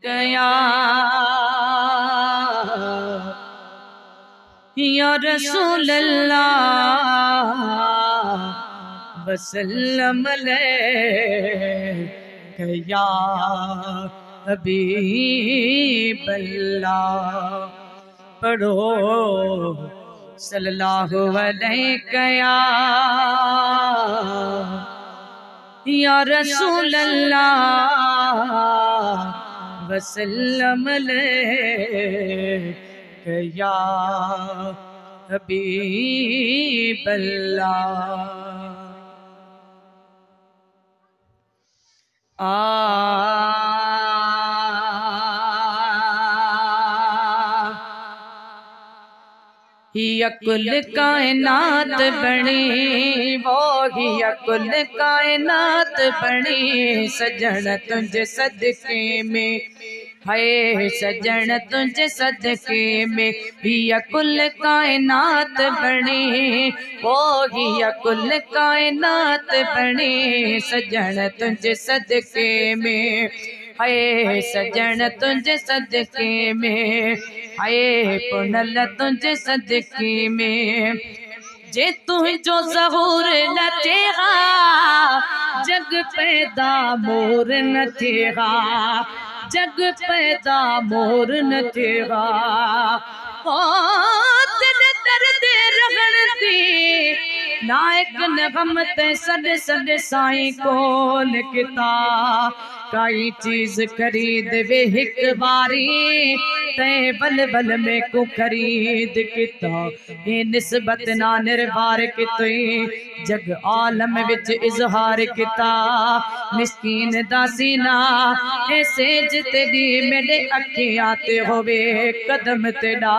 कया या रसूल अल्लाह वसल्लम अलैका या हबीब अल्लाह। पढ़ो सल्लल्लाहु अलैका या रसूल अल्लाह वसल्लम अलैका या हबीब अल्लाह। कुल कायनात बनी वो ही कुल कायनात बनी सजन तुझे सदके में है सजन तुझे सदके में हिया कुल कायनात बनी वो ही कुल कायनात बनी सजन तुझे सदके में है सजन तुझे सदके में है पुनल तुझे सदके में जे तुझो ज़हूर न थेगा जग पैदा मोर न थेगा जग पैदा मोर न थेगा ओ तेरे दर्द रगड़ दी नायक नगम ते सद सद साईं कोल किता काई चीज खरीद वे हिक बारी ते बल बल में को खरीद किता ये निस्बत ना निर्वार कितई जग आलम विच इजहार किता मिस्कीन दासीना ऐसे जिते दी मेरे अखियां ते होवे कदम ते डा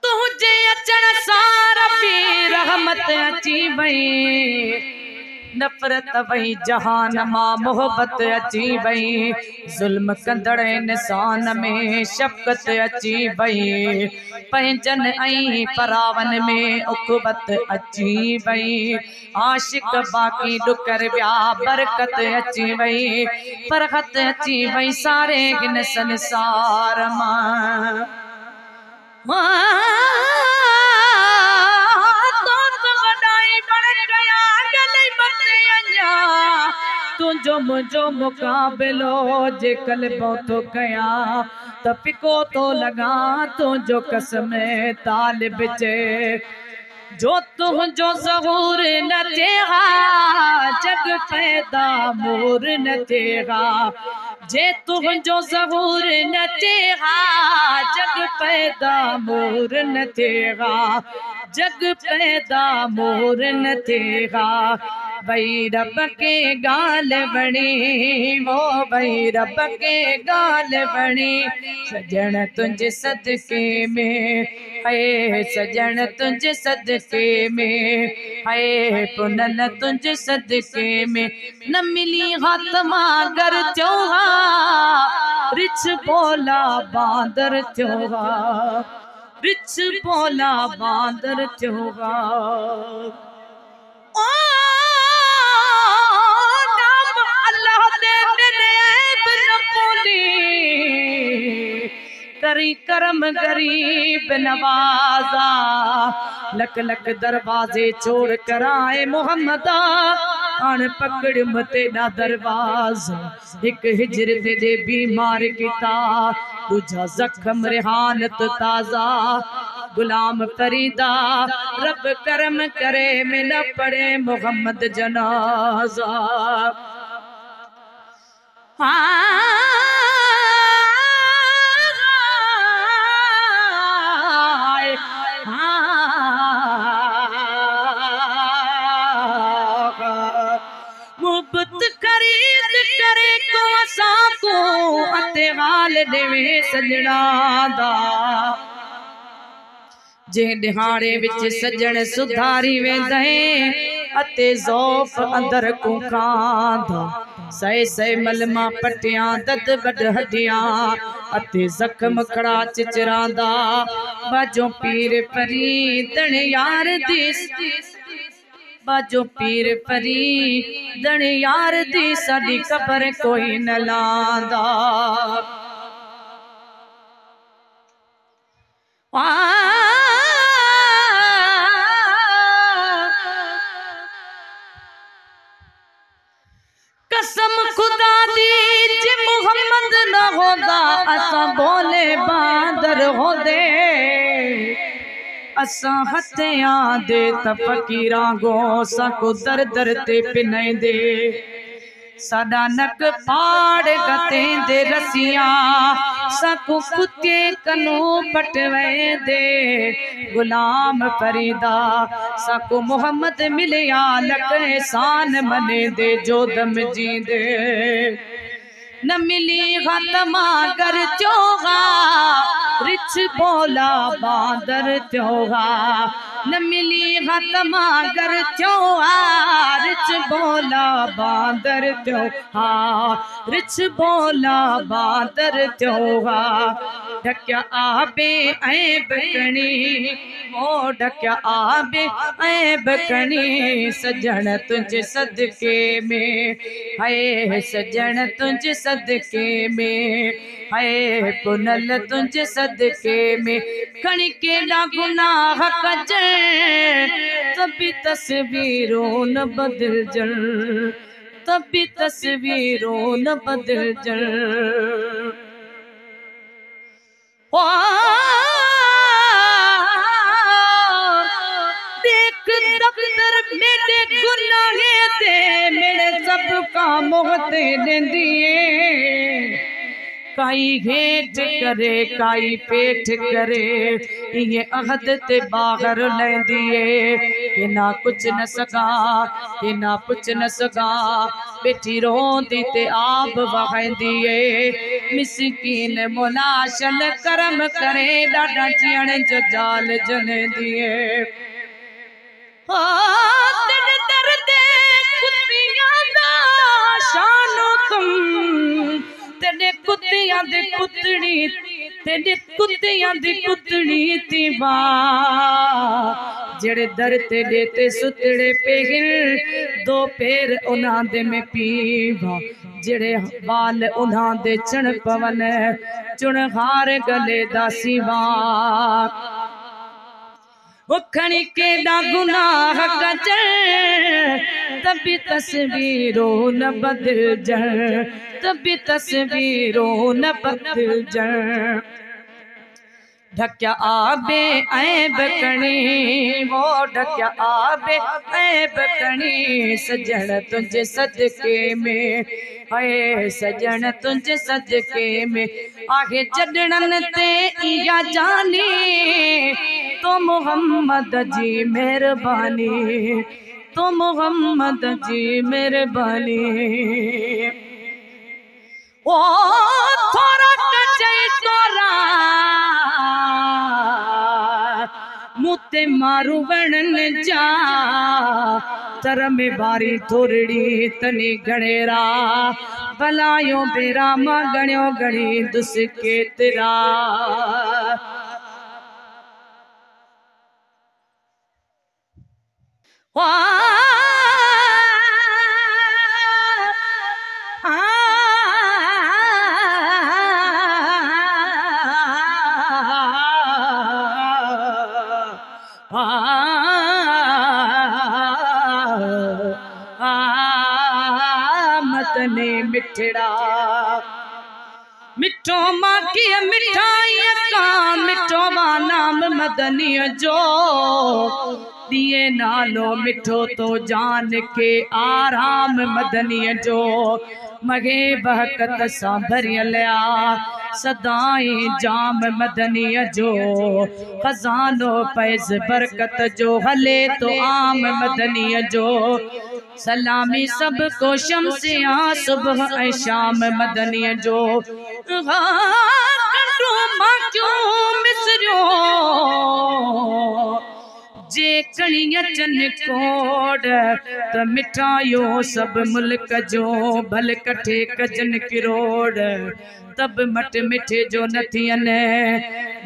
तुझे अचण सारा भी रहमत अची वई नफरत वही जहान मां मोहब्बत अची वई जुल्म कंदड़ इंसान में शफकत अची वई पंहिंजन ऐं परावन में उक़ुबत अची वई आशिक बाक़ी डुकर विया बरकत अची वई फरहत अची वई सारे हिन संसार मां तुझो मुझो मुकाबिलो जे कलबो तो कया त फिको तो लगा तुझो कसम तालिब जे जो तुझो ज़हूर न थेगा जग पैदा मोर न थेगा जे तुझो ज़हूर न थेगा जग पैदा मोर न थेगा जग पैदा मोर न थेगा भई रब के गाल बणी वो भई रब के गाल बणी सजन तुझे सदके में है सजन तुझे सदके में है पुनल तुझे सदके में न मिली हाथ मागर चौहा रिछ बोला बांदर चौहा रिछ बोला बांदर चौहा करी करम गरीब नवाजा लक लक दरवाजे छोड़ कर आए मोहम्मदा अण पकड़ मते ना दरवाजा एक हिजरत दे बीमार किता तुझा जख्म रेहानत ताजा गुलाम फरीदा रब करम करे में न पड़े मोहम्मद जनाजा मोहब्बत खरीद करे को असा को अते हाल देवे सजना दा जे दिहाड़े विच सजण सुधारी वेंदे अते ज़ौफ अंदर को खांदा सै सै मलमा पटियां दद बड हड्डियां अते जख्म खड़ा चिचरांदा बाजो पीर परी दण यार दी बाजो पीर परी दण यार दी साडी कबर कोई न लांदा कसम खुदा दी जे मुहम्मद न होदा असा बोले बांदर होदे असा हत्यां दे तफकीरां गो साको दर दर ते पिने दे साडा नक पाड़ गते दे रसियां साको कुत्ते कनो पटवे दे गुलाम फरीदा साको मोहम्मद मिलया लक एहसान मने दे जो दम जी दे न मिली खत्मा कर चोगा रिच बोला बांदर त्योगा न मिली खत्मा कर चोगा रिच बोला बांदर त्योहा रिच बोला बांदर त्योगा ढक्या आबे ऐ बकनी ओ ढक्या आबे ऐ बकनी सजन तुझ सदके में है सजन तुझ सदके में है पुनल तुझ सदके में खणिके ना गुनाह कजे तभी तस्वीरों न बदल जल तभी तस्वीरों न बदल जल देख दफ्तर मेरे गुनाहे ते मेरे सब काम होते देंदिए काई हेठ करे काई पेठ करे ये अहद ते बाहर लेंदिए कि ना कुछ न सका कि ना कुछ न सका बेटी रोंदी ते आप वहांदिए मिसकीन मुनाशल करम करे डाडा जियण जो जाल जने दिए तेरे दर्द कुत्तियां दा शानो तुम तेरे कुत्तियां दे कुतड़ी तेरे कुत्तियां दी कुतड़ी ती जेड़े दर तेरे ते सुतड़े पेगिल दो पैर उन्हां दे में पीवा जेड़े बाल उन्हां दे चण पवन चुनहार गले दा सिवा खणी के दा गुनाह कजर तभी तस्वीरों न बदल जर तभी तस्वीरों न बदल जर ढक्या आबे ऐ बकनी वो ढक्या आबे ऐ बकनी सजन तुझे सदके में है सजन तुझे सदके में आहे जडणन ते इया जानी तो मोहम्मद जी मेहरबानी तो मोहम्मद जी मेहरबानी ओ थोड़ा कचई तोरा मुते मारू वणन जा तर में बारी थोरड़ी तनी गणेरा भलायो बेरा मां गण्यो गणी दुस के तेरा मतने मिठड़ा मिठो माँ की मिठाई का मिठो माँ नाम मदनी जो दिए नालो मिठो तो जान के आराम मदनी जो मगे बहकत सा भरियलिया सदाई जाम मदनी जो खजानो पैज बरकत जो हले तो आम मदनी जो सलामी सबको शम्सिया सुबह ऐ शाम मदनी जो क्यों मिस गुजरियो जे कणी अचन कोड त मिठायो सब मुल्क जो भल कठे कजन किरोड़ तब मट मिठे जो न थियन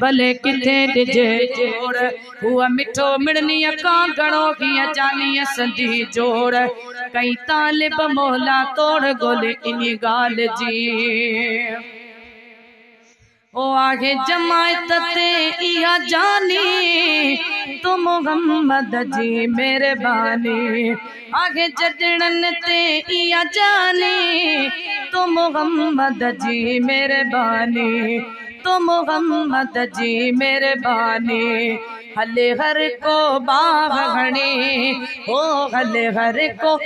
भले किथे डिजे जोड़ हुआ मिठो मिड़नी का घणो किया जानी संधी जोड़ कई तालिब मोला तोड़ गोले इन गाल जी ओ आगे जमायत ते इया जानी तो मोहम्मद जी मेरे बानी आगे जजड़न ते इया जानी तो मोहम्मद जी मेरे बानी तो मोहम्मद जी मेरे बानी हले हर को बाग घणी ओ हले हर को